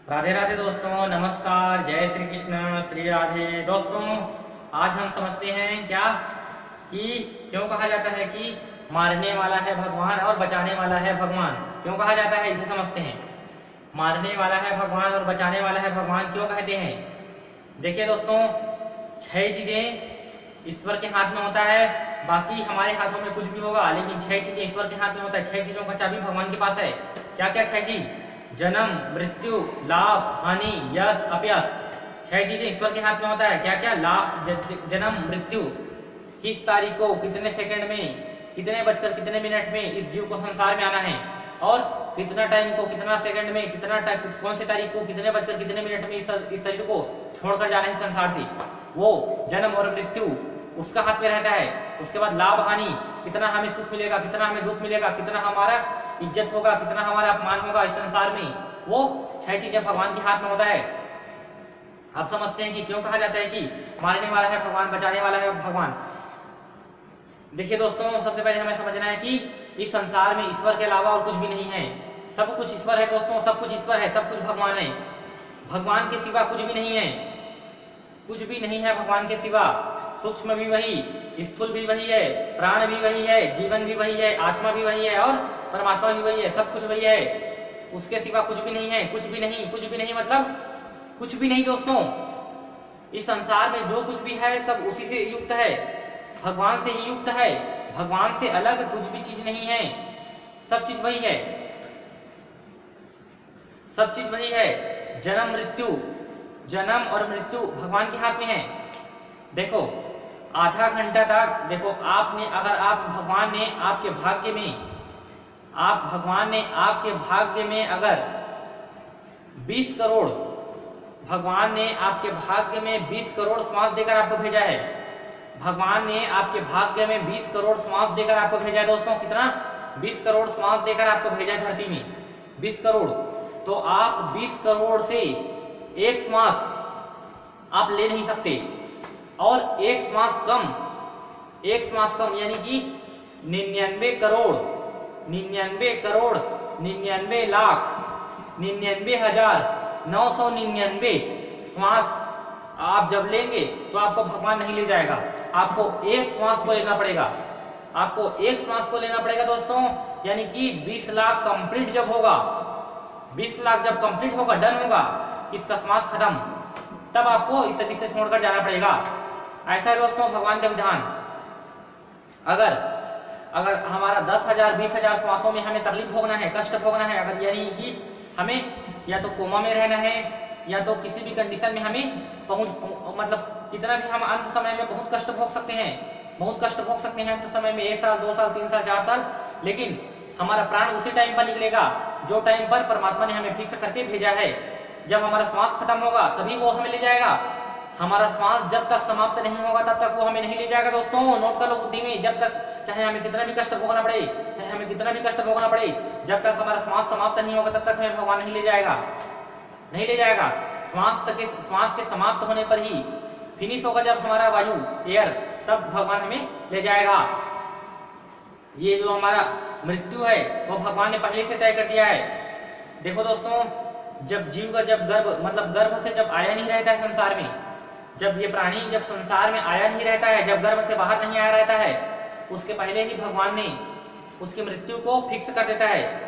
राधे राधे दोस्तों, नमस्कार, जय श्री कृष्ण, श्री राधे। दोस्तों, आज हम समझते हैं क्या कि क्यों कहा जाता है कि मारने वाला है भगवान और बचाने वाला है भगवान। क्यों कहा जाता है इसे समझते हैं। मारने वाला है भगवान और बचाने वाला है भगवान क्यों कहते हैं। देखिए दोस्तों, 6 चीजें ईश्वर के हाथ में होता है, बाकी हमारे हाथों में कुछ भी होगा, लेकिन 6 चीजें ईश्वर के हाथ में होता है। 6 चीजों का चाबी भगवान के पास है। क्या क्या 6 चीज? जन्म, मृत्यु, लाभ, हानि, यश, अपयश। 6 चीजें ईश्वर के हाथ में होता है। क्या क्या? लाभ, जन्म, मृत्यु, किस तारीख को, कितने सेकंड में, कितने बजकर कितने मिनट में इस जीव को संसार में आना है, और कितना टाइम को, कितना सेकंड में, कितना कौन सी तारीख को, कितने बजकर कितने मिनट में इस शरीर को छोड़कर जाना है संसार से। वो जन्म और मृत्यु उसका हाथ में रहता है। उसके बाद लाभ, हानि, कितना हमें सुख मिलेगा, कितना हमें दुख मिलेगा, कितना हमारा इज्जत होगा, कितना हमारा अपमान होगा इस संसार में, वो 6 चीजें भगवान के हाथ में होता है। अब समझते हैं कि क्यों कहा जाता है कि मारने वाला है भगवान, बचाने वाला है भगवान। देखिए दोस्तों, सबसे पहले हमें समझना है कि इस संसार में ईश्वर के अलावा और कुछ भी नहीं है। सब कुछ ईश्वर है दोस्तों, सब कुछ ईश्वर है, सब कुछ भगवान है। भगवान के सिवा कुछ भी नहीं है, कुछ भी नहीं है भगवान के सिवा। सूक्ष्म भी वही, स्थूल भी वही है, प्राण भी वही है, जीवन भी वही है, आत्मा भी वही है और परमात्मा भी वही है। सब कुछ वही है, उसके सिवा कुछ भी नहीं है। कुछ भी नहीं, कुछ भी नहीं मतलब कुछ भी नहीं दोस्तों। इस संसार में जो कुछ भी है सब उसी से युक्त है, भगवान से ही युक्त है। भगवान से अलग कुछ भी चीज नहीं है। सब चीज वही है, सब चीज वही है। जन्म मृत्यु, जन्म और मृत्यु भगवान के हाथ में है। देखो, आधा घंटा तक देखो, आपने अगर आप भगवान ने आपके भाग्य में, भगवान ने आपके भाग्य में अगर 20 करोड़, भगवान ने आपके भाग्य में 20 करोड़ श्वास देकर आपको भेजा है। भगवान ने आपके भाग्य में 20 करोड़ श्वास देकर आपको भेजा है दोस्तों। कितना? 20 करोड़ श्वास देकर आपको भेजा है धरती में, 20 करोड़। तो आप 20 करोड़ से एक श्वास आप ले नहीं सकते, और एक श्वास कम, एक श्वास कम यानी कि 99 करोड़, 99 करोड़, 99 लाख, 99,999 श्वास आप जब लेंगे तो आपको भगवान नहीं ले जाएगा। आपको एक श्वास को लेना पड़ेगा, आपको एक श्वास को लेना पड़ेगा दोस्तों। यानी कि 20 लाख कंप्लीट जब होगा, 20 लाख जब कंप्लीट होगा, डन होगा, इसका श्वास खत्म, तब आपको इस शरीर से छोड़कर जाना पड़ेगा। ऐसा है दोस्तों भगवान का विधान। अगर हमारा 10,000 20,000 श्वासों में हमें तकलीफ भोगना है, कष्ट भोगना है, अगर यानी कि हमें या तो कोमा में रहना है या तो किसी भी कंडीशन में हमें मतलब कितना भी हम अंत समय में बहुत कष्ट भोग सकते हैं, बहुत कष्ट भोग सकते हैं अंत समय में, 1 साल 2 साल 3 साल 4 साल, लेकिन हमारा प्राण उसी टाइम पर निकलेगा जो टाइम पर परमात्मा ने हमें फिक्स करके भेजा है। जब हमारा श्वास खत्म होगा तभी वो हमें ले जाएगा। हमारा श्वास जब तक समाप्त नहीं होगा तब तक वो हमें नहीं ले जाएगा दोस्तों। नोट कर लो बुद्धि में, जब तक चाहे हमें कितना भी कष्ट भोगना पड़े, चाहे हमें कितना भी कष्ट भोगना पड़े, जब तक हमारा श्वास समाप्त नहीं होगा तब तक हमें भगवान नहीं ले जाएगा, नहीं ले जाएगा। श्वास के समाप्त होने पर ही फिनिश होगा जब हमारा वायु, एयर, तब भगवान हमें ले जाएगा। ये जो हमारा मृत्यु है वो भगवान ने पहले से तय कर दिया है। देखो दोस्तों, जब जीव का जब गर्भ से जब आया नहीं रहता है संसार में, जब ये प्राणी जब संसार में आया नहीं रहता है, जब गर्भ से बाहर नहीं आया रहता है, उसके पहले ही भगवान ने उसकी मृत्यु को फिक्स कर देता है।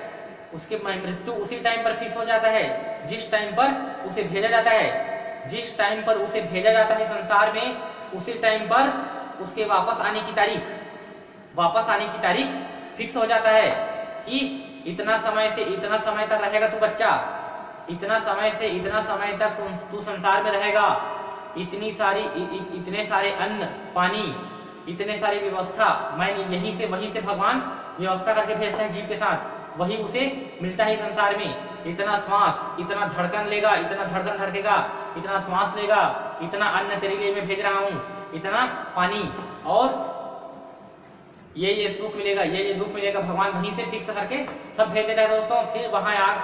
उसकी मृत्यु उसी टाइम पर फिक्स हो जाता है जिस टाइम पर उसे भेजा जाता है। जिस टाइम पर उसे भेजा जाता है संसार में, उसी टाइम पर उसके वापस आने की तारीख फिक्स हो जाता है कि इतना समय से इतना समय तक रहेगा तू बच्चा, इतना समय से इतना समय तक तू संसार में रहेगा। इतने सारे अन्न पानी, इतने सारी व्यवस्था मैं यहीं से वहीं से भगवान व्यवस्था करके भेजता है जीव के साथ, वही उसे मिलता है संसार में। इतना श्वास, इतना धड़कन लेगा, इतना धड़कन धड़केगा, इतना श्वास लेगा, इतना अन्न तेरे लिए मैं भेज रहा हूँ, इतना पानी, और ये सुख मिलेगा, ये दुख मिलेगा, भगवान वहीं से फिक्स करके सब भेज देता है दोस्तों। फिर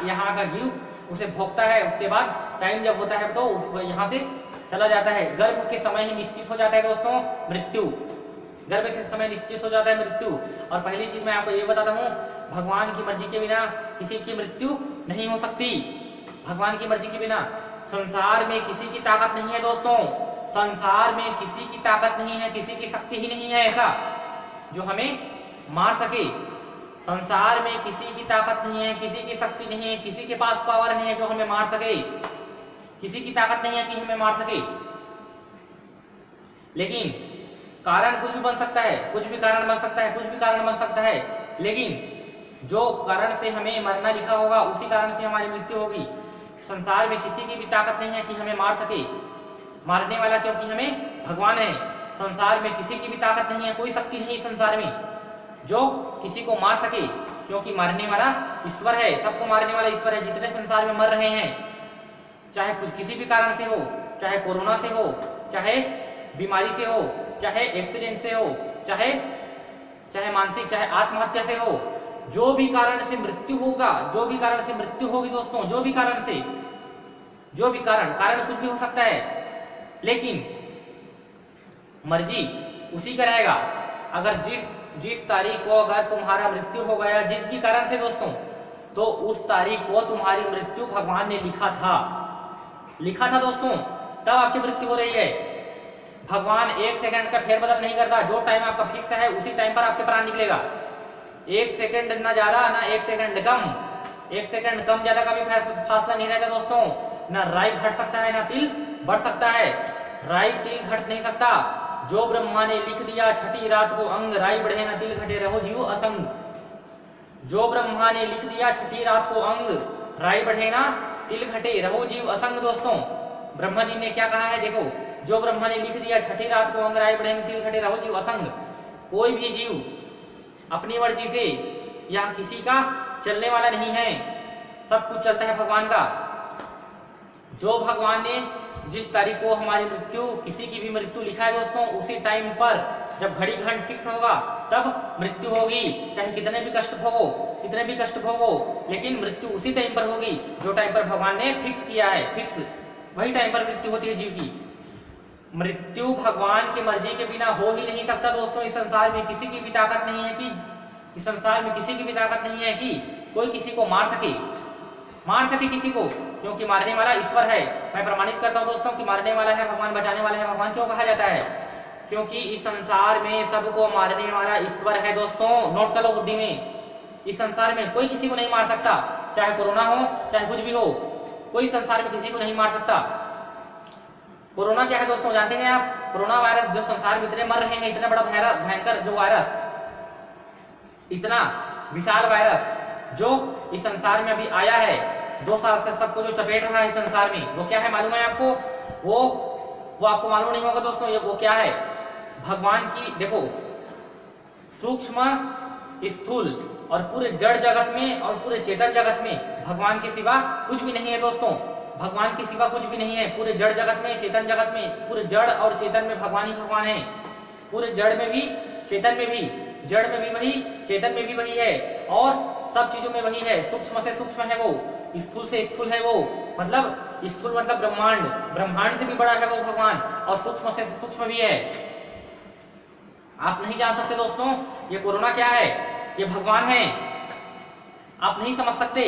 यहाँ का जीव उसे भोगता है। उसके बाद टाइम जब होता है तो यहाँ से चला जाता है। गर्भ के समय ही निश्चित हो जाता है दोस्तों मृत्यु, गर्भ के समय निश्चित हो जाता है मृत्यु। और पहली चीज मैं आपको ये बताता हूँ, भगवान की मर्जी के बिना किसी की मृत्यु नहीं हो सकती। भगवान की मर्जी के बिना। संसार में किसी की ताकत नहीं है दोस्तों, संसार में किसी की ताकत नहीं है, किसी की शक्ति ही नहीं है ऐसा जो हमें मार सके। संसार में किसी की ताकत नहीं है, किसी की शक्ति नहीं है, किसी के पास पावर नहीं है जो हमें मार सके, किसी की ताकत नहीं है कि हमें मार सके। लेकिन कारण कुछ भी बन सकता है, कुछ भी कारण बन सकता है, कुछ भी कारण बन सकता है, लेकिन जो कारण से हमें मरना लिखा होगा उसी कारण से हमारी मृत्यु होगी। संसार में किसी की भी ताकत नहीं है कि हमें मार सके, मारने वाला क्योंकि हमें भगवान है। संसार में किसी की भी ताकत नहीं है, कोई शक्ति नहीं संसार में जो किसी को मार सके, क्योंकि मारने वाला ईश्वर है, सबको मारने वाला ईश्वर है। जितने संसार में मर रहे हैं, चाहे कुछ किसी भी कारण से हो, चाहे कोरोना से हो, चाहे बीमारी से हो, चाहे एक्सीडेंट से हो, चाहे मानसिक, चाहे आत्महत्या से हो, जो भी कारण से मृत्यु होगा, जो भी कारण से मृत्यु होगी दोस्तों, जो भी कारण से, जो भी कारण कुछ भी हो सकता है, लेकिन मर्जी उसी का रहेगा। अगर जिस तारीख को अगर तुम्हारा मृत्यु हो गया जिस भी कारण से दोस्तों, तो उस तारीख को तुम्हारी मृत्यु भगवान ने लिखा था दोस्तों, तब आपकी मृत्यु हो रही है। भगवान एक सेकंड का फेरबदल नहीं करता, जो टाइम आपका फिक्स है उसी टाइम पर आपके प्राण निकलेगा। एक सेकंड ना ज्यादा ना एक सेकंड कम, एक सेकंड कम ज्यादा का भी फासला नहीं रहता दोस्तों। ना राई घट सकता है ना तिल बढ़ सकता है, राई तिल घट नहीं सकता। जो ब्रह्मा ने लिख दिया छठी रात को अंग, राई बढ़े ना तिल घटे रहो जीव असंग। जो ब्रह्मा ने लिख दिया छठी रात को अंग, राई बढ़े ना तिल घटे रहो जीव असंग। दोस्तों ब्रह्मा जी ने क्या कहा है देखो, जो ब्रह्मा ने लिख दिया छठी रात को अंग, राई बढ़े ना तिल घटे रहो जीव असंग। कोई भी जीव अपनी मर्जी से यहाँ किसी का चलने वाला नहीं है, सब कुछ चलता है भगवान का। जो भगवान ने जिस तारीख को हमारी मृत्यु, किसी की भी मृत्यु लिखा है दोस्तों, उसी टाइम पर जब घड़ी घंट फिक्स होगा तब मृत्यु होगी। चाहे कितने भी कष्ट भोगो, लेकिन मृत्यु उसी टाइम पर होगी जो टाइम पर भगवान ने फिक्स किया है। फिक्स वही टाइम पर मृत्यु होती है जीव की। मृत्यु भगवान की मर्जी के बिना हो ही नहीं सकता दोस्तों। इस संसार में किसी की भी ताकत नहीं है कि कोई किसी को मार सके किसी को, क्योंकि मारने वाला ईश्वर है। मैं प्रमाणित करता हूं दोस्तों कि मारने वाला है भगवान, बचाने वाला है भगवान। क्यों कहा जाता है? क्योंकि इस संसार में सबको मारने वाला ईश्वर है दोस्तों। नोट कर लो बुद्धि में, इस संसार में कोई किसी को नहीं मार सकता, चाहे कोरोना हो चाहे कुछ भी हो, कोई संसार में किसी को नहीं मार सकता। कोरोना क्या है दोस्तों, जानते हैं आप? कोरोना वायरस, जो संसार में इतने मर रहे हैं, इतना बड़ा भयंकर जो वायरस, इतना विशाल वायरस जो इस संसार में अभी आया है, 2 साल से सबको जो चपेट रहा है इस संसार में, वो क्या है मालूम है आपको? वो आपको मालूम नहीं होगा दोस्तों। ये वो क्या है? भगवान की देखो, सूक्ष्म, स्थूल और पूरे जड़ जगत में और पूरे चेतन जगत में भगवान के सिवा कुछ भी नहीं है दोस्तों। भगवान के सिवा कुछ भी नहीं है पूरे जड़ जगत में, चेतन जगत में। पूरे जड़ और चेतन में भगवान ही भगवान है। पूरे जड़ में भी, चेतन में भी, जड़ में भी वही, चेतन में भी वही है, और सब चीजों में वही है। सूक्ष्म से सूक्ष्म है वो, स्थूल से स्थूल है वो। मतलब स्थूल मतलब ब्रह्मांड, ब्रह्मांड से भी बड़ा है वो भगवान, और सूक्ष्म से सूक्ष्म भी है। आप नहीं जान सकते दोस्तों ये कोरोना क्या है, ये भगवान है। आप नहीं समझ सकते,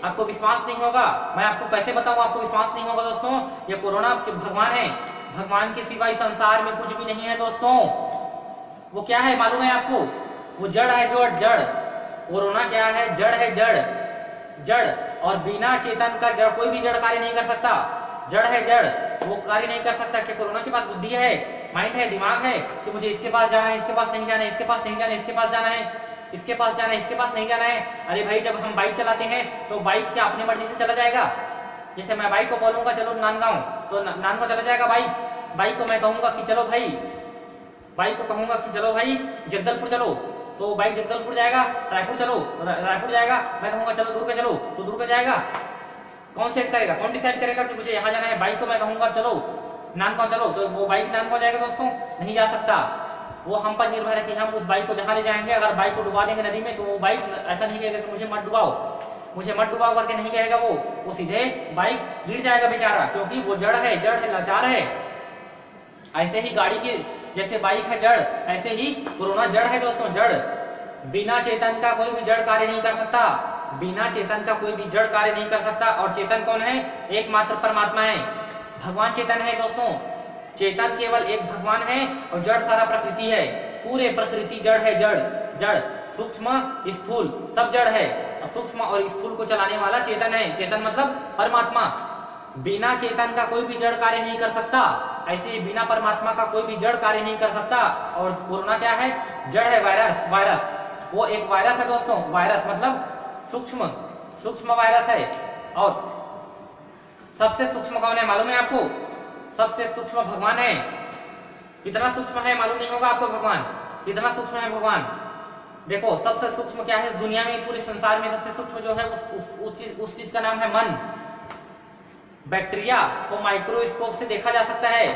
आपको विश्वास नहीं होगा। मैं आपको कैसे बताऊं, आपको विश्वास नहीं होगा दोस्तों। ये कोरोना भगवान है, भगवान के सिवा इस संसार में कुछ भी नहीं है दोस्तों। वो क्या है मालूम है आपको? वो जड़ है, जड़। कोरोना क्या है? जड़ है, जड़। और बिना चेतन का जड़, कोई भी जड़ कार्य नहीं कर सकता। जड़ है, जड़, वो कार्य नहीं कर सकता। कि कोरोना के पास बुद्धि है, माइंड है, दिमाग है कि मुझे इसके पास जाना है, इसके पास नहीं जाना है, इसके पास नहीं जाना है, इसके पास जाना है, इसके पास जाना है, इसके पास नहीं जाना है। अरे भाई, जब हम बाइक चलाते हैं तो बाइक क्या अपनी मर्जी से चला जाएगा? जैसे मैं बाइक को बोलूंगा चलो नांदगांव, तो नांदगांव चला जाएगा बाइक को मैं कहूंगा कि चलो भाई, बाइक को कहूंगा कि चलो भाई जगदलपुर चलो, तो बाइक जगदलपुर जाएगा। रायपुर चलो, रायपुर जाएगा। मैं कहूंगा चलो दुर्ग चलो, तो दुर्ग जाएगा। कौन सेट करेगा, कौन डिसाइड करेगा कि मुझे यहाँ जाना है? बाइक को मैं कहूंगा चलो नांदगांव चलो, तो वो बाइक नांदगांव जाएगा दोस्तों? नहीं जा सकता। वो हम पर निर्भर है कि हम उस बाइक को जहाँ ले जाएंगे। अगर बाइक को डुबा देंगे नदी में, तो वो बाइक ऐसा नहीं कहेगा कि मुझे मत डुबाओ करके नहीं कहेगा। वो सीधे बाइक गिर जाएगा बेचारा, क्योंकि वो जड़ है, लाचार है। ऐसे ही गाड़ी की जैसे बाइक है जड़, ऐसे ही कोरोना जड़ है दोस्तों, जड़। बिना चेतन का कोई भी जड़ कार्य नहीं कर सकता। बिना चेतन का कोई भी जड़ कार्य नहीं कर सकता। और चेतन कौन है? एकमात्र परमात्मा है, भगवान चेतन है दोस्तों। चेतन केवल एक भगवान है और जड़ सारा प्रकृति है। पूरे प्रकृति जड़ है, जड़ जड़ सूक्ष्म स्थूल सब जड़ है। सूक्ष्म और स्थूल को चलाने वाला चेतन है। चेतन मतलब परमात्मा। बिना चेतन का कोई भी जड़ कार्य नहीं कर सकता, ऐसे ही बिना परमात्मा का कोई भी जड़ कार्य नहीं कर सकता। और कोरोना क्या है? जड़ है, वायरस। वायरस वो एक वायरस है दोस्तों। वायरस मतलब सूक्ष्म वायरस है। और सबसे सूक्ष्म कौन है मालूम है आपको? सबसे सूक्ष्म भगवान है। कितना सूक्ष्म है मालूम नहीं होगा आपको? भगवान कितना सूक्ष्म है भगवान। देखो सबसे सूक्ष्म क्या है इस दुनिया में, पूरे संसार में सबसे सूक्ष्म जो है उस चीज का नाम है मन। बैक्टीरिया को माइक्रोस्कोप से देखा जा सकता है।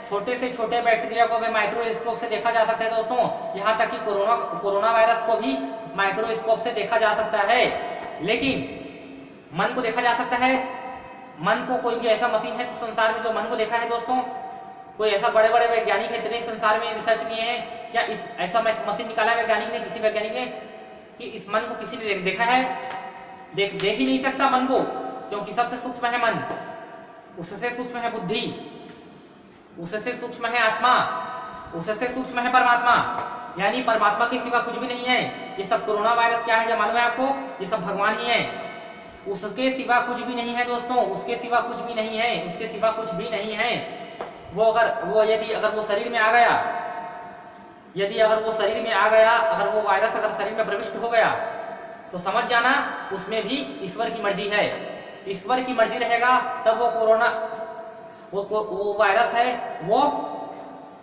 छोटे से छोटे बैक्टीरिया को भी माइक्रोस्कोप से देखा जा सकता है दोस्तों। यहाँ तक कि कोरोना वायरस को भी माइक्रोस्कोप से देखा जा सकता है। लेकिन मन को देखा जा सकता है? मन को कोई भी ऐसा मशीन है तो संसार में जो मन को देखा है दोस्तों? कोई ऐसा बड़े बड़े वैज्ञानिक है इतने संसार में रिसर्च किए हैं क्या इस ऐसा मशीन निकाला है वैज्ञानिक ने, किसी वैज्ञानिक ने, कि इस मन को किसी ने देखा है? देख ही नहीं सकता मन को, क्योंकि सबसे सूक्ष्म है मन, उससे सूक्ष्म है बुद्धि, उससे सूक्ष्म है आत्मा, उससे सूक्ष्म है परमात्मा। यानी परमात्मा के सिवा कुछ भी नहीं है। ये सब कोरोना वायरस क्या है जब मालूम है आपको? ये सब भगवान ही है। उसके सिवा कुछ भी नहीं है दोस्तों, उसके सिवा कुछ भी नहीं है, उसके सिवा कुछ भी नहीं है। यदि अगर वो शरीर में आ गया, अगर वो वायरस अगर शरीर में प्रविष्ट हो गया तो समझ जाना उसमें भी ईश्वर की मर्जी है। ईश्वर की मर्जी रहेगा तब वो कोरोना वो वायरस है वो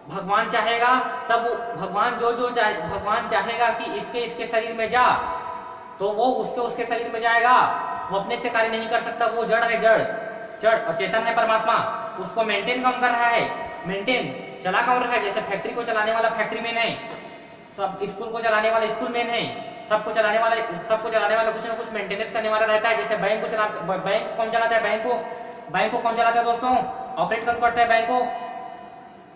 भगवान चाहेगा तब भगवान भगवान चाहेगा कि इसके शरीर में जा तो वो उसके शरीर में जाएगा। वो अपने से कार्य नहीं कर सकता। वो जड़ है, जड़ और चेतन है परमात्मा। उसको मेंटेन कौन कर रहा है? मेंटेन चला कौन रहा है? जैसे फैक्ट्री को चलाने वाला फैक्ट्री मैन है, सब स्कूल को चलाने वाला स्कूल मैन है, सबको चलाने वाला कुछ ना कुछ मेंटेनेंस करने वाला रहता है। जैसे बैंक कौन चलाता है? बैंक को कौन चलाता है दोस्तों? ऑपरेट कौन करता है बैंक को?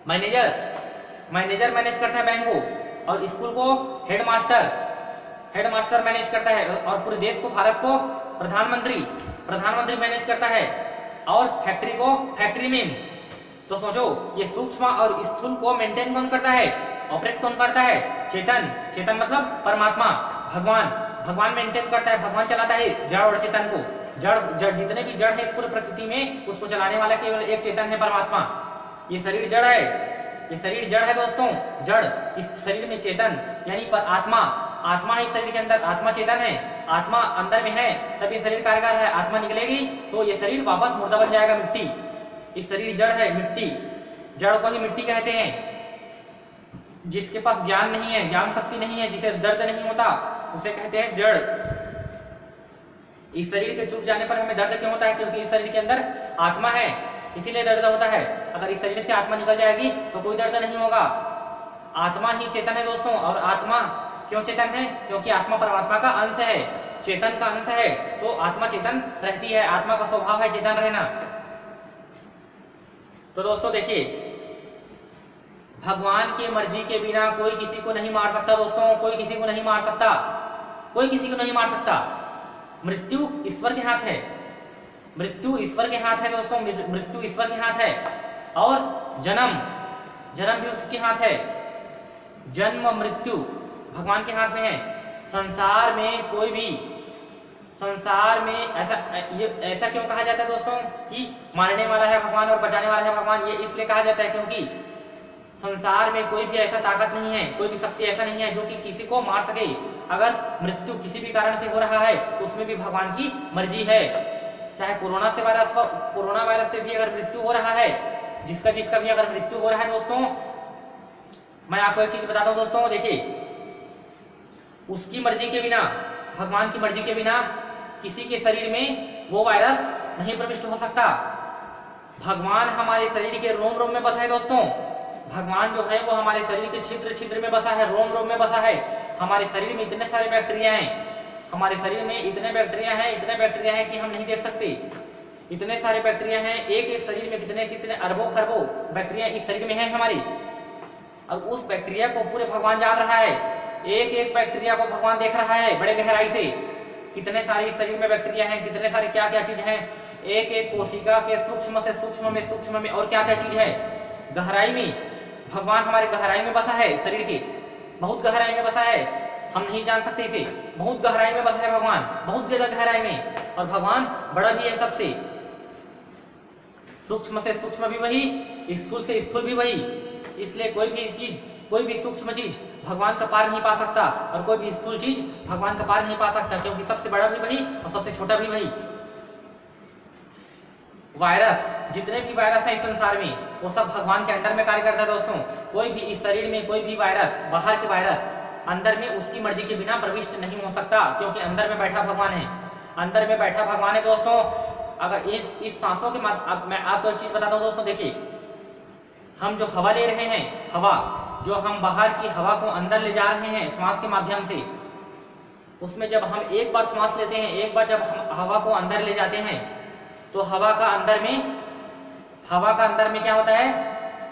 मैनेजर मैनेज करता है बैंक को। और स्कूल को हेडमास्टर मैनेज करता है। और पूरे देश को, भारत को प्रधानमंत्री मैनेज करता है। और फैक्ट्री को फैक्ट्रीमैन। तो सोचो ये सूक्ष्म और स्थूल को मेंटेन कौन करता है? ऑपरेट कौन करता है? चेतन मतलब परमात्मा, भगवान मेंटेन करता है, भगवान चलाता है जड़ और चेतन को। जड़ जितने भी जड़ है इस पूरी प्रकृति में उसको चलाने वाला केवल एक चेतन है, परमात्मा। ये शरीर जड़ है दोस्तों, जड़। इस शरीर में चेतन यानी पर आत्मा है। शरीर के अंदर आत्मा चेतन है, आत्मा अंदर में है तब ये शरीर कारगर है। आत्मा निकलेगी तो ये शरीर वापस मुर्दा बन जाएगा, मिट्टी। ये शरीर जड़ है, मिट्टी। जड़ को ही मिट्टी कहते हैं। जिसके पास ज्ञान नहीं है, ज्ञान शक्ति नहीं है, जिसे दर्द नहीं होता उसे कहते हैं जड़। इस शरीर के चूक जाने पर हमें दर्द क्यों होता है? क्योंकि इस शरीर के अंदर आत्मा है, इसीलिए दर्द होता है। अगर इस शरीर से आत्मा निकल जाएगी तो कोई दर्द नहीं होगा। आत्मा ही चेतन है दोस्तों। और आत्मा क्यों चेतन है? क्योंकि आत्मा परमात्मा का अंश है, चेतन का अंश है, तो आत्मा चेतन रहती है। आत्मा का स्वभाव है चेतन रहना। तो दोस्तों देखिए, भगवान की मर्जी के बिना कोई किसी को नहीं मार सकता दोस्तों, कोई किसी को नहीं मार सकता। मृत्यु ईश्वर के हाथ है, मृत्यु ईश्वर के हाथ है दोस्तों, मृत्यु ईश्वर के हाथ है। और जन्म भी उसके हाथ है। जन्म मृत्यु भगवान के हाथ में है। संसार में ऐसा क्यों कहा जाता है दोस्तों कि मारने वाला है भगवान और बचाने वाला है भगवान? ये इसलिए कहा जाता है क्योंकि संसार में कोई भी ऐसा ताकत नहीं है, कोई भी शक्ति ऐसा नहीं है जो कि किसी को मार सके। अगर मृत्यु किसी भी कारण से हो रहा है तो उसमें भी भगवान की मर्जी है। चाहे कोरोना वायरस से भी अगर मृत्यु हो रहा है, जिसका भी अगर मृत्यु हो रहा है दोस्तों, मैं आपको एक चीज बताता हूँ दोस्तों। देखिए, उसकी मर्जी के बिना, भगवान की मर्जी के बिना किसी के शरीर में वो वायरस नहीं प्रविष्ट हो सकता। भगवान हमारे शरीर के रोम रोम में बसा है दोस्तों। भगवान जो है वो हमारे शरीर के छिद्र में बसा है, रोम रोम में बसा है। हमारे शरीर में इतने सारे बैक्टीरिया हैं, हमारे शरीर में इतने बैक्टीरिया हैं कि हम नहीं देख सकते। इतने सारे बैक्टीरिया हैं, एक शरीर में कितने अरबों खरबों बैक्टीरिया इस शरीर में है हमारी। और उस बैक्टीरिया को पूरे भगवान जान रहा है। एक बैक्टीरिया को भगवान देख रहा है बड़े गहराई से। कितने सारे इस शरीर में बैक्टीरिया हैं, कितने सारे क्या क्या चीज हैं, एक एक कोशिका के सूक्ष्म से सूक्ष्म में और क्या क्या चीज है, गहराई में भगवान हमारे गहराई में बसा है, शरीर के बहुत गहराई में बसा है, हम नहीं जान सकते इसे, बहुत गहराई में बसा है भगवान, बहुत ज्यादा गहराई में, और भगवान बड़ा भी है सबसे, सूक्ष्म से सूक्ष्म भी वही, स्थूल से स्थूल भी वही, इसलिए कोई भी चीज, कोई भी सूक्ष्म चीज भगवान का पार नहीं पा सकता, और कोई भी स्थूल चीज भगवान का पार नहीं पा सकता, क्योंकि सबसे बड़ा भी वही और सबसे छोटा भी वही। वायरस, जितने भी वायरस है इस संसार में, वो सब भगवान के अंडर में कार्य करता है दोस्तों। कोई भी इस शरीर में कोई भी वायरस, बाहर के वायरस अंदर में उसकी मर्जी के बिना प्रविष्ट नहीं हो सकता, क्योंकि अंदर में बैठा भगवान है, अंदर में बैठा भगवान है दोस्तों। अगर इस सांसों के अब मैं आपको एक चीज बताता हूँ दोस्तों, देखिए हम जो हवा ले रहे हैं, हवा जो हम बाहर की हवा को अंदर ले जा रहे हैं श्वास के माध्यम से, उसमें जब हम एक बार श्वास लेते हैं, एक बार जब हम हवा को अंदर ले जाते हैं, तो हवा का अंदर में क्या होता है,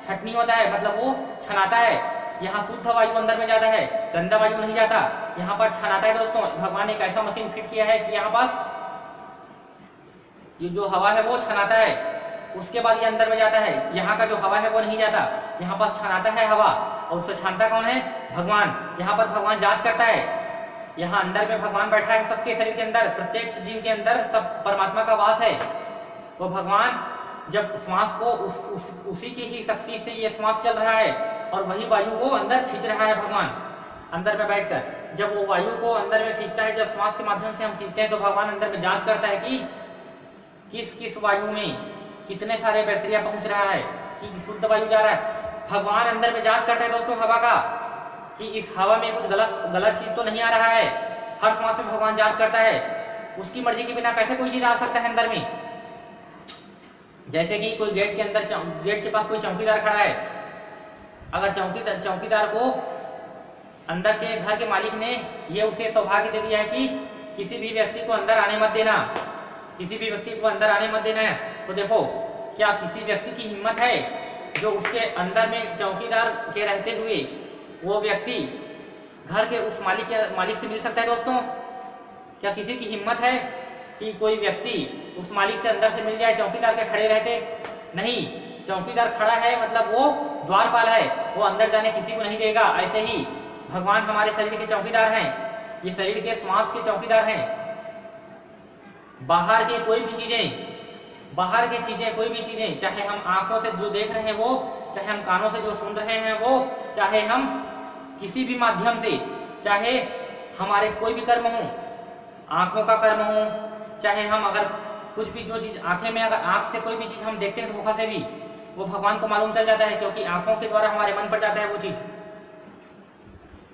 छटनी होता है, मतलब वो छनाता है। यहाँ शुद्ध वायु अंदर में जाता है, गंदा वायु नहीं जाता, यहाँ पर छनाता है दोस्तों। भगवान ने एक ऐसा मशीन फिट किया है कि यहाँ पास ये जो हवा है वो छनाता है, उसके बाद ये अंदर में जाता है, यहाँ का जो हवा है वो नहीं जाता, यहाँ पास छनाता है हवा, और उससे छानता कौन है, भगवान। यहाँ पर भगवान जांच करता है, यहाँ अंदर में भगवान बैठा है, सबके शरीर के अंदर, प्रत्येक जीव के अंदर सब परमात्मा का वास है। वो भगवान जब श्वास को उसी की ही शक्ति से ये श्वास चल रहा है, और वही वायु को अंदर खींच रहा है भगवान अंदर में बैठकर। जब वो वायु को अंदर में खींचता है, जब श्वास के माध्यम से हम खींचते हैं, तो भगवान अंदर में जांच करता है कि किस किस वायु में कितने सारे बैक्टीरिया पहुंच रहा है, कि शुद्ध वायु जा रहा है। भगवान अंदर में जांच करता है दोस्तों हवा का, कि इस हवा में कुछ गलत चीज तो नहीं आ रहा है। हर श्वास में भगवान जांच करता है, उसकी मर्जी के बिना कैसे कोई चीज आ सकता है अंदर में। जैसे कि कोई गेट के अंदर, गेट के पास कोई चौकीदार खड़ा है, अगर चौकीदार को अंदर के घर के मालिक ने ये उसे सौभाग्य दे दिया है कि किसी भी व्यक्ति को अंदर आने मत देना, किसी भी व्यक्ति को अंदर आने मत देना है, तो देखो क्या किसी व्यक्ति की हिम्मत है जो उसके अंदर में चौकीदार के रहते हुए वो व्यक्ति घर के उस मालिक से मिल सकता है दोस्तों? क्या किसी की हिम्मत है कि कोई व्यक्ति उस मालिक से अंदर से मिल जाए चौकीदार के खड़े रहते? नहीं, चौकीदार खड़ा है मतलब वो द्वारपाल है, वो अंदर जाने किसी को नहीं देगा। ऐसे ही भगवान हमारे शरीर के चौकीदार हैं, ये शरीर के श्वास के चौकीदार हैं। बाहर की कोई भी चीजें, कोई भी चीजें, चाहे हम आंखों से जो देख रहे हैं वो, चाहे हम कानों से जो सुन रहे हैं वो, चाहे हम किसी भी माध्यम से, चाहे हमारे कोई भी कर्म हो, आंखों का कर्म हो, चाहे हम अगर कुछ भी जो चीज आंखें में, अगर आंख से कोई भी चीज हम देखते हैं धोखा से भी, वो भगवान को मालूम चल जाता है, क्योंकि आंखों के द्वारा हमारे मन पर जाता है वो चीज,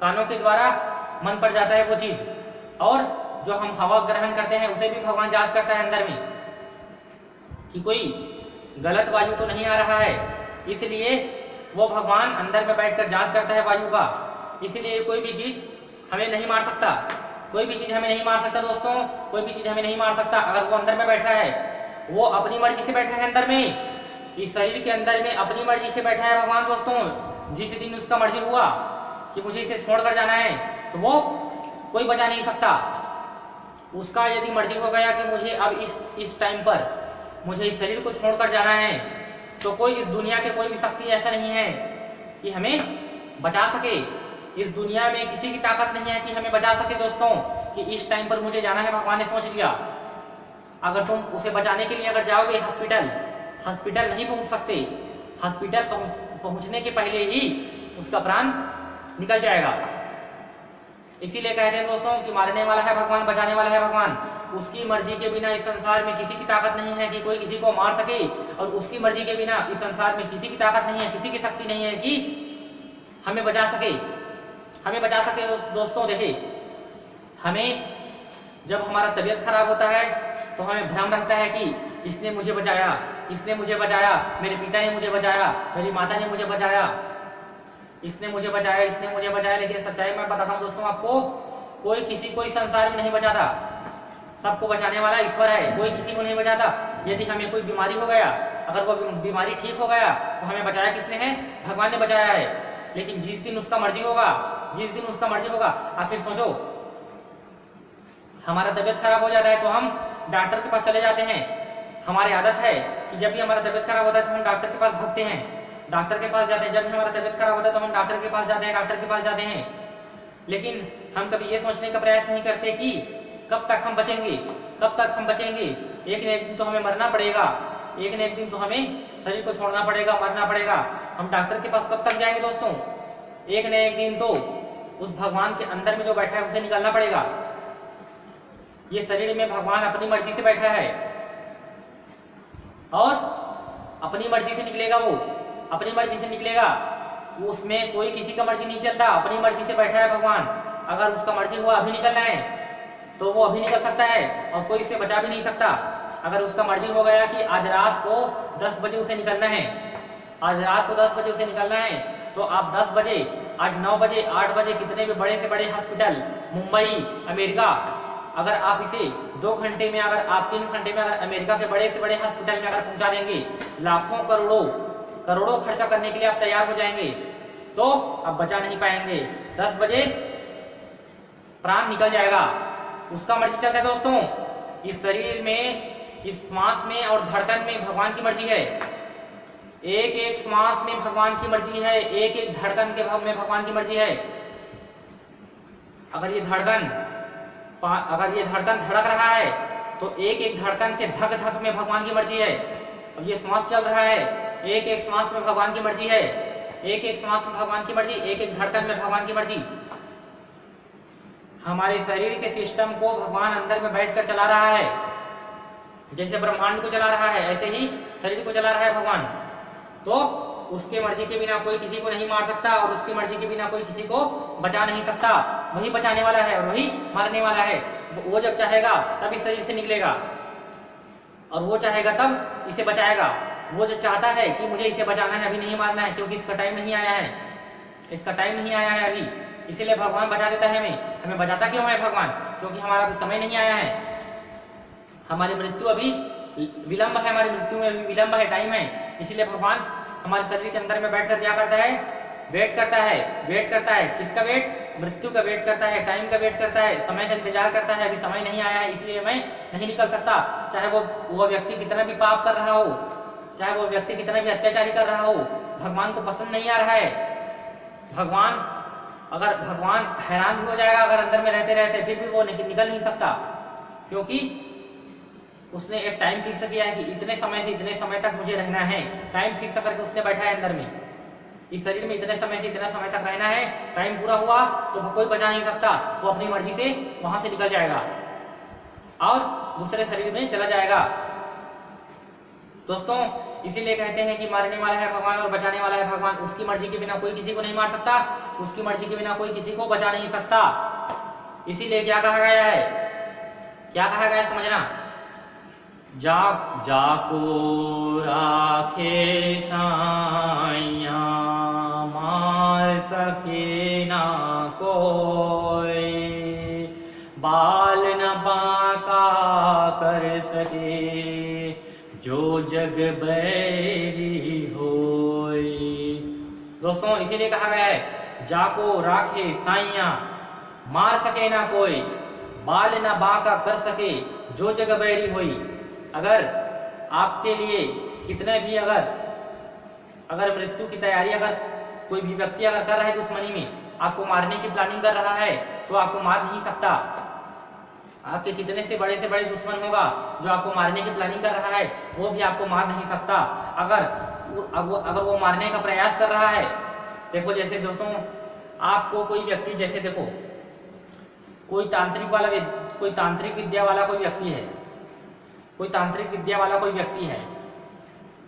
कानों के द्वारा मन पर जाता है वो चीज, और जो हम हवा ग्रहण करते हैं उसे भी भगवान जांच करता है अंदर में कि कोई गलत वायु तो नहीं आ रहा है। इसलिए वो भगवान अंदर में बैठकर जांच करता है वायु का। इसलिए कोई भी चीज हमें नहीं मार सकता, कोई भी चीज हमें नहीं मार सकता दोस्तों, कोई भी चीज हमें नहीं मार सकता। अगर वो अंदर में बैठा है, वो अपनी मर्जी से बैठा है अंदर में, इस शरीर के अंदर में अपनी मर्जी से बैठा है भगवान दोस्तों। जिस दिन उसका मर्जी हुआ कि मुझे इसे छोड़कर जाना है, तो वो कोई बचा नहीं सकता। उसका यदि मर्जी हो गया कि मुझे अब इस टाइम पर मुझे इस शरीर को छोड़कर जाना है, तो कोई इस दुनिया के कोई भी शक्ति ऐसा नहीं है कि हमें बचा सके। इस दुनिया में किसी की ताकत नहीं है कि हमें बचा सके दोस्तों, कि इस टाइम पर मुझे जाना है, भगवान ने सोच लिया। अगर तुम उसे बचाने के लिए अगर जाओगे हॉस्पिटल नहीं पहुंच सकते, हॉस्पिटल पहुंचने के पहले ही उसका प्राण निकल जाएगा। इसीलिए कहते हैं दोस्तों कि मारने वाला है भगवान, बचाने वाला है भगवान। उसकी मर्जी के बिना इस संसार में किसी की ताकत नहीं है कि कोई किसी को मार सके, और उसकी मर्जी के बिना इस संसार में किसी की ताकत नहीं है, किसी की शक्ति नहीं है कि हमें बचा सके, हमें बचा सके। दोस्तों देखिए, हमें जब हमारा तबीयत खराब होता है तो हमें भ्रम रहता है कि इसने मुझे बचाया, इसने मुझे बचाया, मेरे पिता ने मुझे बचाया, मेरी माता ने मुझे बचाया, इसने मुझे बचाया, इसने मुझे बचाया। लेकिन सच्चाई मैं बताता हूँ दोस्तों आपको, कोई किसी को इस संसार में नहीं बचाता। सबको बचाने वाला ईश्वर है, कोई किसी को नहीं बचाता। यदि हमें कोई बीमारी हो गया, अगर वो बीमारी ठीक हो गया, तो हमें बचाया किसने है? भगवान ने बचाया है। लेकिन जिस दिन उसका मर्जी होगा, आखिर सोचो, हमारा तबीयत खराब हो जाता है तो हम डॉक्टर के पास चले जाते हैं। हमारी आदत है कि जब भी हमारा तबीयत खराब होता है तो हम डॉक्टर के पास भागते हैं, डॉक्टर के पास जाते हैं। जब भी हमारा तबीयत खराब होता है तो हम डॉक्टर के पास जाते हैं, डॉक्टर के पास जाते हैं। लेकिन हम कभी ये सोचने का प्रयास नहीं करते कि कब तक हम बचेंगे, कब तक हम बचेंगे। एक न एक दिन तो हमें मरना पड़ेगा, एक न एक दिन तो हमें शरीर को छोड़ना पड़ेगा, मरना पड़ेगा। हम डॉक्टर के पास कब तक जाएंगे दोस्तों? एक न एक दिन तो उस भगवान के अंदर में जो बैठा है उसे निकलना पड़ेगा। ये शरीर में भगवान अपनी मर्जी से बैठा है और अपनी मर्जी से निकलेगा, वो अपनी मर्जी से निकलेगा। उसमें कोई किसी का मर्जी नहीं चलता, अपनी मर्जी से बैठा है भगवान। अगर उसका मर्जी हुआ अभी निकलना है तो वो अभी निकल सकता है और कोई उसे बचा भी नहीं सकता। अगर उसका मर्जी हो गया कि आज रात को 10 बजे उसे निकलना है, आज रात को 10 बजे उसे निकलना है, तो आप 10 बजे, आज 9 बजे, 8 बजे कितने भी बड़े से बड़े हॉस्पिटल, मुंबई, अमेरिका, अगर आप इसे 2 घंटे में, अगर आप 3 घंटे में अगर अमेरिका के बड़े से बड़े हॉस्पिटल में अगर पहुंचा देंगे, लाखों करोड़ों करोड़ों खर्चा करने के लिए आप तैयार हो जाएंगे, तो आप बचा नहीं पाएंगे। 10 बजे प्राण निकल जाएगा, उसका मर्जी चलता है दोस्तों। इस शरीर में, इस श्वास में और धड़कन में भगवान की मर्जी है। एक एक श्वास में भगवान की मर्जी है, एक एक धड़कन के भाव में भगवान की मर्जी है। अगर ये धड़कन धड़क रहा है तो एक एक धड़कन के धक धक में भगवान की मर्जी है। और ये श्वास चल रहा है, एक एक श्वास में भगवान की मर्जी है, एक एक श्वास में भगवान की मर्जी, एक एक धड़कन में भगवान की मर्जी। हमारे शरीर के सिस्टम को भगवान अंदर में बैठकर चला रहा है। जैसे ब्रह्मांड को चला रहा है ऐसे ही शरीर को चला रहा है भगवान। तो उसके मर्जी के बिना कोई किसी को नहीं मार सकता और उसकी मर्जी के बिना कोई किसी को बचा नहीं सकता। वही बचाने वाला है और वही मारने वाला है। वो जब चाहेगा तब इस शरीर से निकलेगा और वो चाहेगा तब इसे बचाएगा। वो जो चाहता है कि मुझे इसे बचाना है, अभी नहीं मारना है, क्योंकि इसका टाइम नहीं आया है, इसका टाइम नहीं आया है अभी, इसीलिए भगवान बचा देता है हमें बचाता क्यों है भगवान? क्योंकि हमारा अभी समय नहीं आया है, हमारी मृत्यु अभी विलंब है, हमारी मृत्यु में अभी विलंब है, टाइम है। इसीलिए भगवान हमारे शरीर के अंदर में बैठकर क्या करता है? वेट करता है। वेट करता है किसका वेट? मृत्यु का वेट करता है, टाइम का वेट करता है, समय का इंतजार करता है। अभी समय नहीं आया है इसलिए मैं नहीं निकल सकता। चाहे वो व्यक्ति कितना भी पाप कर रहा हो, चाहे वो व्यक्ति कितना भी अत्याचारी कर रहा हो, भगवान को पसंद नहीं आ रहा है। भगवान हैरान भी हो जाएगा अगर अंदर में रहते रहते, फिर भी वो निकल नहीं सकता, क्योंकि उसने एक टाइम फिक्स किया है कि इतने समय से इतने समय तक मुझे रहना है। टाइम फिक्स करके उसने बैठा है अंदर में, इस शरीर में इतने समय से इतना समय तक रहना है। टाइम पूरा हुआ तो कोई बचा नहीं सकता, वो अपनी मर्जी से वहां से निकल जाएगा और दूसरे शरीर में चला जाएगा। दोस्तों, इसीलिए कहते हैं कि मारने वाला है भगवान और बचाने वाला है भगवान। उसकी मर्जी के बिना कोई किसी को नहीं मार सकता, उसकी मर्जी के बिना कोई किसी को बचा नहीं सकता। इसीलिए क्या कहा गया है? क्या कहा गया है समझना। जाको राखे साइया, मार सके ना कोई, बाल न बांका कर सके, जो जग बैरी होई। दोस्तों, इसीलिए कहा गया है जाको राखे साइया, मार सके ना कोई, बाल न बांका कर सके, जो जग बैरी होई। अगर आपके लिए कितने भी अगर मृत्यु की तैयारी अगर कोई भी व्यक्ति अगर कर रहा है दुश्मनी में, आपको मारने की प्लानिंग कर रहा है, तो आपको मार नहीं सकता। आपके कितने से बड़े दुश्मन होगा जो आपको मारने की प्लानिंग कर रहा है, वो भी आपको मार नहीं सकता। अगर वो मारने का प्रयास कर रहा है, देखो जैसे दोस्तों, आपको कोई व्यक्ति, जैसे देखो कोई तांत्रिक विद्या वाला कोई व्यक्ति है, कोई तांत्रिक विद्या वाला कोई व्यक्ति है,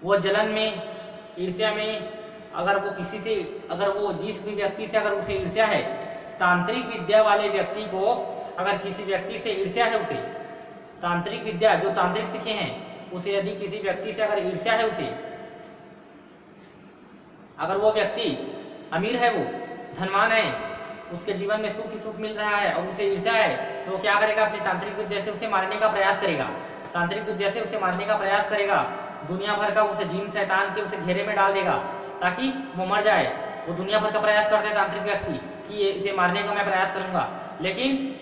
वो जलन में, ईर्ष्या में, अगर वो किसी से, अगर वो जिस भी व्यक्ति से अगर उसे ईर्ष्या है, तांत्रिक विद्या वाले व्यक्ति को अगर किसी व्यक्ति से ईर्ष्या है, उसे तांत्रिक विद्या जो तांत्रिक सीखे हैं उसे यदि किसी व्यक्ति से अगर ईर्ष्या है, उसे अगर वो व्यक्ति अमीर है, वो धनवान है, उसके जीवन में सुख ही सुख मिल रहा है और उसे ईर्ष्या है, तो वो क्या करेगा? अपनी तांत्रिक विद्या से उसे मारने का प्रयास करेगा, तांत्रिक विद्या से उसे मारने का प्रयास करेगा। दुनिया भर का उसे जीन शैतान के उसे घेरे में डाल देगा ताकि वो मर जाए। वो दुनिया भर का प्रयास करते हैं तांत्रिक व्यक्ति कि इसे मारने का मैं प्रयास करूंगा, लेकिन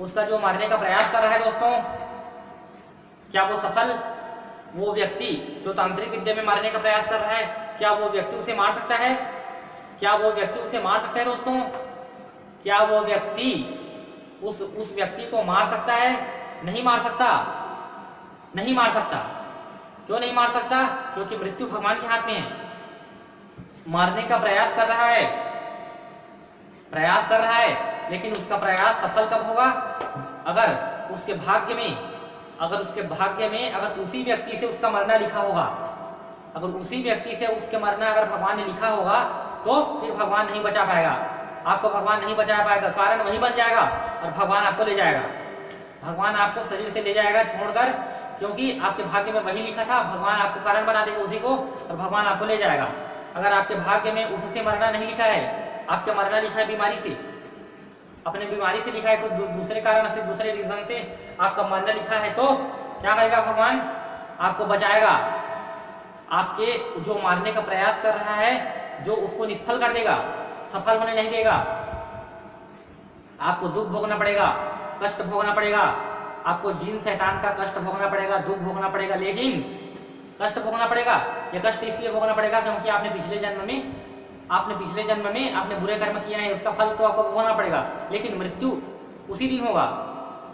उसका जो मारने का प्रयास कर रहा है दोस्तों, क्या वो सफल, वो व्यक्ति जो तांत्रिक विद्या में मारने का प्रयास कर रहा है, क्या वो व्यक्ति उसे मार सकता है? क्या वो व्यक्ति उसे मार सकता है दोस्तों? क्या वो व्यक्ति उस व्यक्ति को मार सकता है? नहीं मार सकता, नहीं मार सकता। क्यों नहीं मार सकता? क्योंकि मृत्यु भगवान के हाथ में है। मारने का प्रयास कर रहा है, प्रयास कर रहा है, लेकिन उसका प्रयास सफल कब होगा? अगर उसके भाग्य में, अगर उसी व्यक्ति से उसका मरना लिखा होगा, अगर उसी व्यक्ति से उसके मरना अगर भगवान ने लिखा होगा, तो फिर भगवान नहीं बचा पाएगा आपको, भगवान नहीं बचा पाएगा, कारण वही बन जाएगा और भगवान आपको ले जाएगा। भगवान आपको शरीर से ले जाएगा छोड़कर, क्योंकि आपके भाग्य में वही लिखा था। भगवान आपको कारण बना देगा उसी को, और भगवान आपको ले जाएगा। अगर आपके भाग्य में उससे मरना नहीं लिखा है, आपके मरना लिखा है बीमारी से, अपने बीमारी से लिखा है, कोई दूसरे कारण से, दूसरे रीजन से आपका मरना लिखा है, तो क्या करेगा भगवान? आपको बचाएगा। आपके जो मारने का प्रयास कर रहा है, जो उसको निष्फल कर देगा, सफल होने नहीं देगा। आपको दुख भोगना पड़ेगा, कष्ट भोगना पड़ेगा, आपको जिन शैतान का कष्ट भोगना पड़ेगा, दुख भोगना पड़ेगा, लेकिन कष्ट भोगना पड़ेगा। यह कष्ट इसलिए भोगना पड़ेगा क्योंकि आपने पिछले जन्म में आपने बुरे कर्म किए हैं, उसका फल तो आपको भोगना पड़ेगा। लेकिन मृत्यु उसी दिन होगा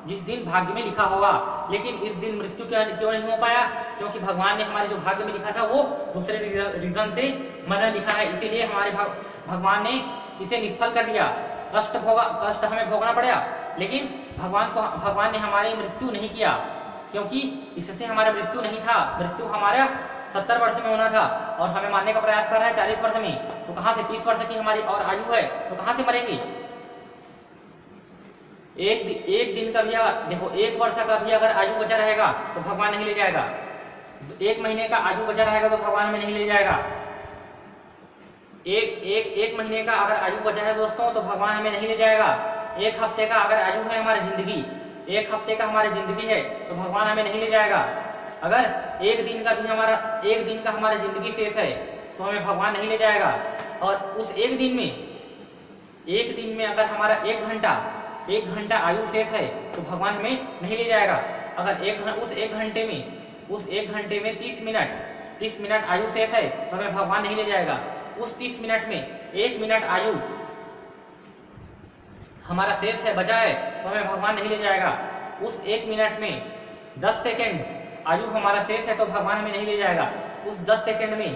जिस दिन भाग्य में लिखा होगा। लेकिन इस दिन मृत्यु क्यों नहीं हो पाया? क्योंकि भगवान ने हमारे जो भाग्य में लिखा था वो दूसरे रीजन से मरना लिखा है, इसीलिए हमारे भगवान ने इसे निष्फल कर दिया। कष्ट हमें भोगना पड़ा, लेकिन भगवान ने हमारी मृत्यु नहीं किया, क्योंकि इससे हमारा मृत्यु नहीं था। मृत्यु हमारा 70 वर्ष में होना था और हमें मारने का प्रयास कर रहा है 40 वर्ष में, तो कहाँ से 30 वर्ष की हमारी और आयु है, तो कहाँ से मरेंगे? एक दिन का भी, देखो 1 वर्ष का भी अगर आयु बचा रहेगा तो भगवान नहीं ले जाएगा। 1 महीने का आयु बचा रहेगा तो भगवान हमें नहीं ले जाएगा। एक महीने का अगर आयु बचा है दोस्तों तो भगवान हमें नहीं ले जाएगा। 1 हफ्ते का अगर आयु है हमारी जिंदगी, 1 हफ्ते का हमारी जिंदगी है तो भगवान हमें नहीं ले जाएगा। अगर 1 दिन का हमारा जिंदगी शेष है तो हमें भगवान नहीं ले जाएगा। और उस एक दिन में अगर हमारा 1 घंटा आयु शेष है तो भगवान हमें नहीं ले जाएगा। अगर उस एक घंटे में 30 मिनट आयु शेष है तो हमें भगवान नहीं ले जाएगा। उस 30 मिनट में 1 मिनट आयु हमारा शेष है, बचा है, तो हमें भगवान नहीं ले जाएगा। उस 1 मिनट में 10 सेकेंड आयु हमारा शेष है तो भगवान हमें नहीं ले जाएगा। उस 10 सेकेंड में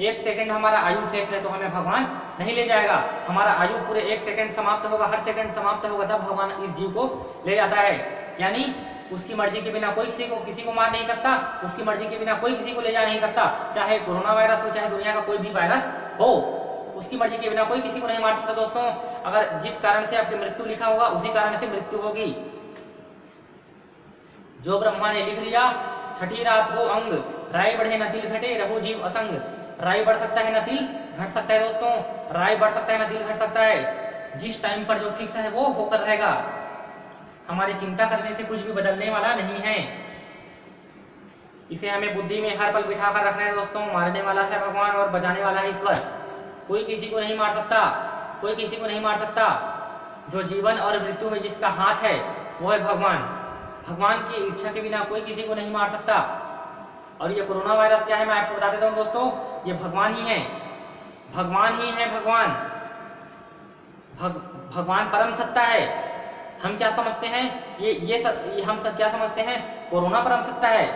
1 सेकेंड हमारा आयु शेष है तो हमें भगवान नहीं ले जाएगा। हमारा आयु पूरे 1 सेकेंड समाप्त होगा, हर सेकेंड समाप्त होगा, तब भगवान इस जीव को ले जाता है। यानी उसकी मर्जी के बिना कोई किसी को मार नहीं सकता, उसकी मर्जी के बिना कोई किसी को ले जा नहीं सकता। चाहे कोरोना वायरस हो, चाहे दुनिया का कोई भी वायरस हो, उसकी मर्जी के बिना कोई किसी को नहीं मार सकता दोस्तों। अगर जिस कारण से आपकी मृत्यु लिखा होगा उसी कारण से मृत्यु होगी। जो ब्रह्मा ने लिख दिया, छठी रात हो अंग, राय बढ़े न तिल घटे, रहो जीव असंग। राय बढ़ सकता है न तिल घट सकता है दोस्तों, राय बढ़ सकता है न तिल घट सकता है। जिस टाइम पर जो फिक्स है वो होकर रहेगा। हमारी चिंता करने से कुछ भी बदलने वाला नहीं है। इसे हमें बुद्धि में हर पल बिठा कर रखना है दोस्तों। मारने वाला है भगवान और बचाने वाला है ईश्वर। कोई किसी को नहीं मार सकता, कोई किसी को नहीं मार सकता। जो जीवन और मृत्यु में जिसका हाथ है वो है भगवान। भगवान की इच्छा के बिना कोई किसी को नहीं मार सकता। और ये कोरोना वायरस क्या है मैं आपको बता देता हूँ दोस्तों, ये भगवान ही है, भगवान ही है। भगवान परम सत्ता है। हम क्या समझते हैं, हम सब क्या समझते हैं, कोरोना परम सत्ता है,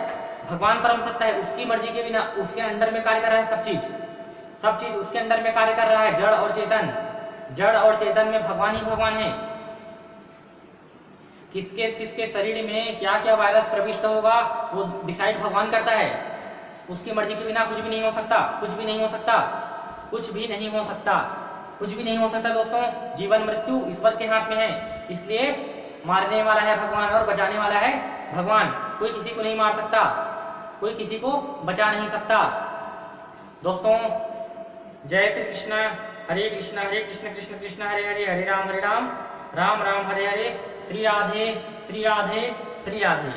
भगवान परम सत्ता है। उसकी मर्जी के बिना उसके अंडर में कार्य कर रहा है सब चीज उसके अंडर में कार्य कर रहा है। जड़ और चेतन में भगवान ही भगवान है। किसके शरीर में क्या क्या वायरस प्रविष्ट होगा वो डिसाइड भगवान करता है। उसकी मर्जी के बिना कुछ भी नहीं हो सकता, कुछ भी नहीं हो सकता, कुछ भी नहीं हो सकता, कुछ भी नहीं हो सकता दोस्तों। जीवन मृत्यु ईश्वर के हाथ में है। इसलिए मारने वाला है भगवान और बचाने वाला है भगवान। कोई किसी को नहीं मार सकता, कोई किसी को बचा नहीं सकता दोस्तों। जय श्री कृष्ण। हरे कृष्ण कृष्ण कृष्ण हरे हरे, हरे राम राम राम हरे हरे। श्री राधे श्री राधे श्री राधे।